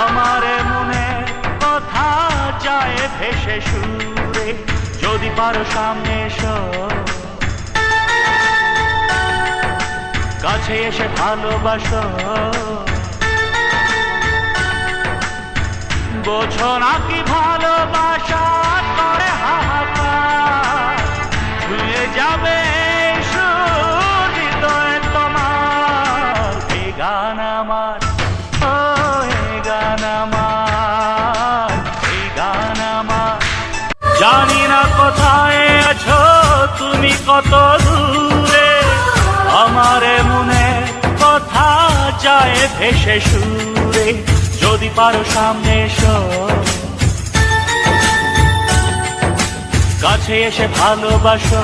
আমার মনে কথা যায় ভেসে সুরে, যদি পারো সামনে এসো, কাছে এসে ভালোবাসো। বোঝো নাকি ভালোবাসা করে হাহাকার, ছুঁয়ে যাবে সুর হৃদয়ে তোমার। এই গান আমার, ও এই গান আমার, এই গান আমার। জানি না কোথায় আছো তুমি, কত দূরে, আমার মনে কথা যায় ভেসে সুরে, যদি পারো সামনে এসো, কাছে এসে ভালোবাসো।